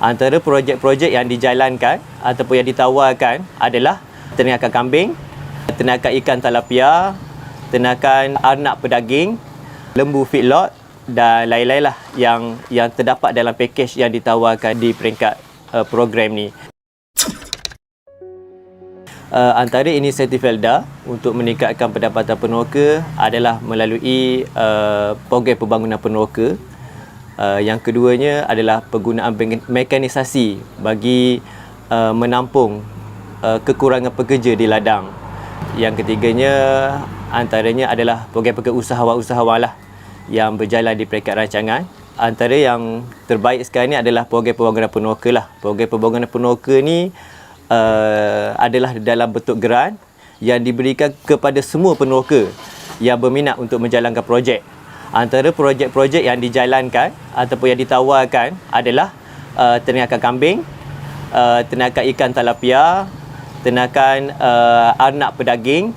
Antara projek-projek yang dijalankan ataupun yang ditawarkan adalah ternakan kambing, ternakan ikan tilapia, ternakan arnab pedaging, lembu feedlot dan lain-lain lah yang terdapat dalam pakej yang ditawarkan di peringkat program ni. Antara inisiatif Felda untuk meningkatkan pendapatan peneroka adalah melalui program pembangunan peneroka. Yang keduanya adalah penggunaan mekanisasi bagi menampung kekurangan pekerja di ladang. Yang ketiganya antaranya adalah program-program usahawan-usahawan lah yang berjalan di peringkat rancangan. Antara yang terbaik sekarang ni adalah program pembangunan peneroka lah. Program pembangunan peneroka ni adalah dalam bentuk geran yang diberikan kepada semua peneroka yang berminat untuk menjalankan projek. Antara projek-projek yang dijalankan ataupun yang ditawarkan adalah ternakan kambing, ternakan ikan tilapia, ternakan arnab pedaging,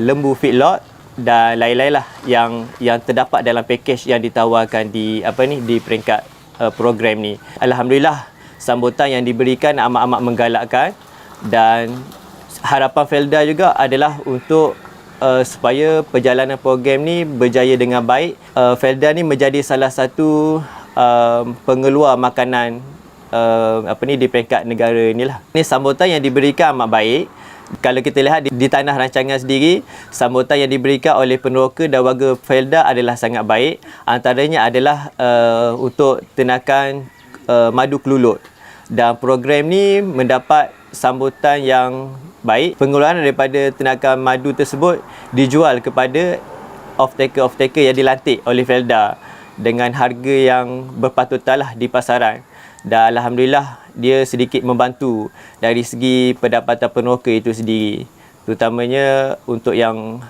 lembu feedlot dan lain-lain lah yang terdapat dalam pakej yang ditawarkan di peringkat program ni. Alhamdulillah, sambutan yang diberikan amat-amat menggalakkan dan harapan Felda juga adalah untuk supaya perjalanan program ni berjaya dengan baik. Felda ni menjadi salah satu pengeluar makanan di peringkat negara inilah. Ini sambutan yang diberikan amat baik. Kalau kita lihat di tanah rancangan sendiri, sambutan yang diberikan oleh peneroka dan warga Felda adalah sangat baik. Antaranya adalah untuk ternakan madu kelulut. Dan program ni mendapat sambutan yang baik. Pengeluaran daripada ternakan madu tersebut dijual kepada off-taker yang dilantik oleh Felda dengan harga yang berpatutan lah di pasaran. Dan alhamdulillah dia sedikit membantu dari segi pendapatan peneroka itu sendiri. Terutamanya untuk yang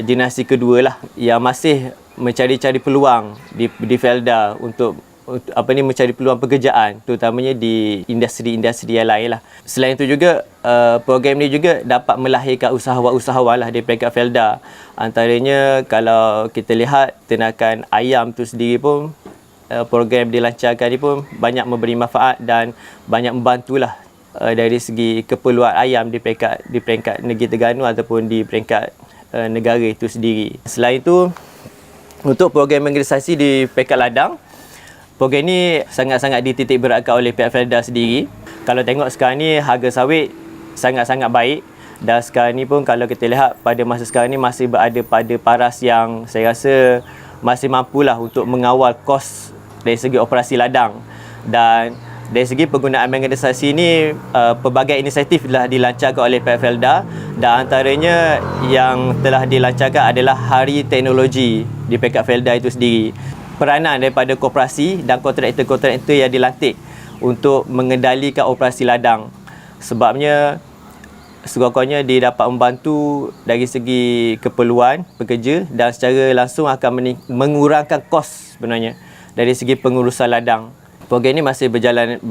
generasi kedua lah yang masih mencari-cari peluang di Felda untuk mencari peluang pekerjaan, terutamanya di industri-industri yang lain lah. Selain itu juga program ni juga dapat melahirkan usahawan-usahawan lah di peringkat Felda. Antaranya kalau kita lihat ternakan ayam tu sendiri pun, program dilancarkan ni pun banyak memberi manfaat dan banyak membantulah dari segi keperluan ayam di peringkat negeri Terengganu ataupun di peringkat negara itu sendiri. Selain itu, untuk program organisasi di peringkat ladang, program ni sangat-sangat dititik beratkan oleh pihak Felda sendiri. Kalau tengok sekarang ni harga sawit sangat-sangat baik, dan sekarang ni pun kalau kita lihat pada masa sekarang ni masih berada pada paras yang saya rasa masih mampulah untuk mengawal kos dari segi operasi ladang. Dan dari segi penggunaan mekanisasi ini, pelbagai inisiatif telah dilancarkan oleh pihak Felda, dan antaranya yang telah dilancarkan adalah Hari Teknologi di peringkat Felda itu sendiri. Peranan daripada koperasi dan kontraktor-kontraktor yang dilantik untuk mengendalikan operasi ladang. Sebabnya sekurang-kurangnya dia dapat membantu dari segi keperluan pekerja dan secara langsung akan mengurangkan kos sebenarnya dari segi pengurusan ladang. Program ini masih berjalan.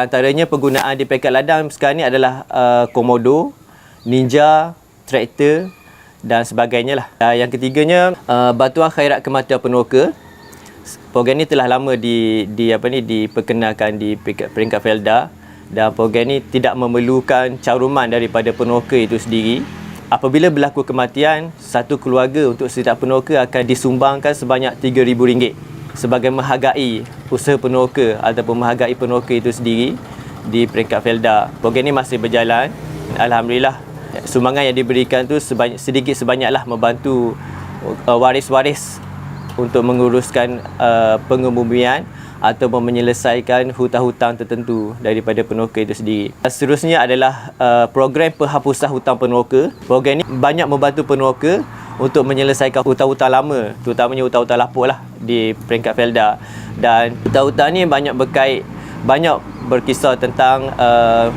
Antaranya penggunaan di peringkat ladang sekarang ni adalah komodo, ninja, traktor dan sebagainya lah. Yang ketiganya, bantuan khairat kematian peneroka. Program ini telah lama diperkenalkan di peringkat Felda, dan program ini tidak memerlukan caruman daripada peneroka itu sendiri. Apabila berlaku kematian, satu keluarga untuk setiap peneroka akan disumbangkan sebanyak RM3,000 sebagai menghargai usaha peneroka ataupun menghargai peneroka itu sendiri di peringkat Felda. Program ini masih berjalan. Alhamdulillah, sumbangan yang diberikan tu sedikit sebanyaklah membantu waris-waris untuk menguruskan pengebumian atau menyelesaikan hutang-hutang tertentu daripada peneroka itu sendiri. Seterusnya adalah program penghapusan hutang peneroka. Program ini banyak membantu peneroka untuk menyelesaikan hutang-hutang lama, terutamanya hutang-hutang lapuk lah di peringkat Felda. Dan hutang-hutang ni banyak berkisar tentang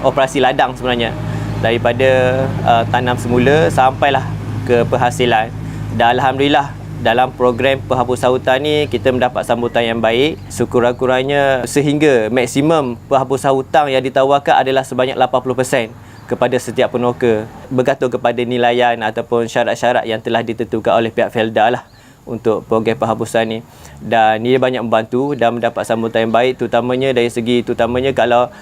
operasi ladang sebenarnya, daripada tanam semula sampailah ke penghasilan. Dan alhamdulillah, dalam program penghapusan hutang ni kita mendapat sambutan yang baik. Sekurang-kurangnya sehingga maksimum penghapusan hutang yang ditawarkan adalah sebanyak 80% kepada setiap peneroka, bergantung kepada nilaian ataupun syarat-syarat yang telah ditentukan oleh pihak Felda lah untuk program penghapusan ni, dan ia banyak membantu dan mendapat sambutan yang baik, terutamanya dari segi kalau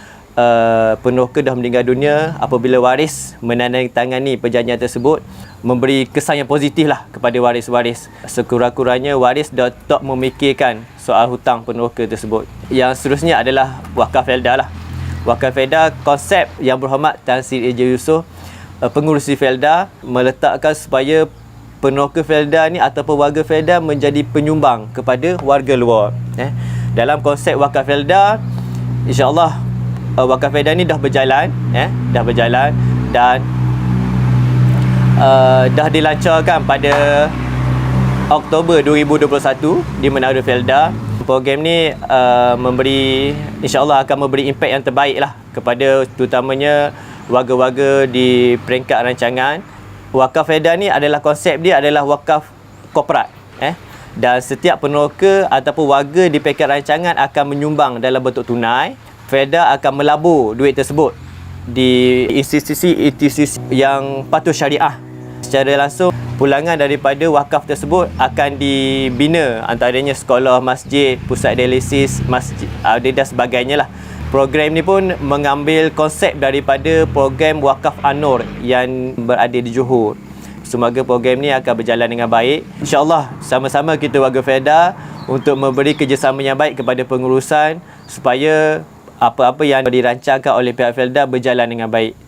peneroka dah meninggal dunia, apabila waris menandatangani perjanjian tersebut, memberi kesan yang positif lah kepada waris-waris. Sekurang-kurangnya waris dah tak memikirkan soal hutang peneroka tersebut. Yang seterusnya adalah wakaf Felda lah. Wakaf Felda, konsep Yang Berhormat Tan Sri Eja Yusof, pengurusi Felda, meletakkan supaya peneroka Felda ni ataupun warga Felda menjadi penyumbang kepada warga luar. Dalam konsep wakaf Felda, insya-Allah wakaf Felda ni dah berjalan, dan dah dilancarkan pada Oktober 2021 di Menara Felda. Program ni insya-Allah akan memberi impak yang terbaik lah kepada terutamanya warga-warga di peringkat rancangan. Wakaf Felda ni adalah konsep dia adalah wakaf korporat, dan setiap peneroka ataupun warga di peringkat rancangan akan menyumbang dalam bentuk tunai. Felda akan melabur duit tersebut di institusi yang patuh syariah. Secara langsung, pulangan daripada wakaf tersebut akan dibina, antaranya sekolah, masjid, pusat dialisis, masjid dan sebagainya lah. Program ni pun mengambil konsep daripada program Wakaf An-Nur yang berada di Johor. Semoga program ni akan berjalan dengan baik. InsyaAllah sama-sama kita warga Felda untuk memberi kerjasama yang baik kepada pengurusan supaya apa-apa yang dirancangkan oleh pihak Felda berjalan dengan baik.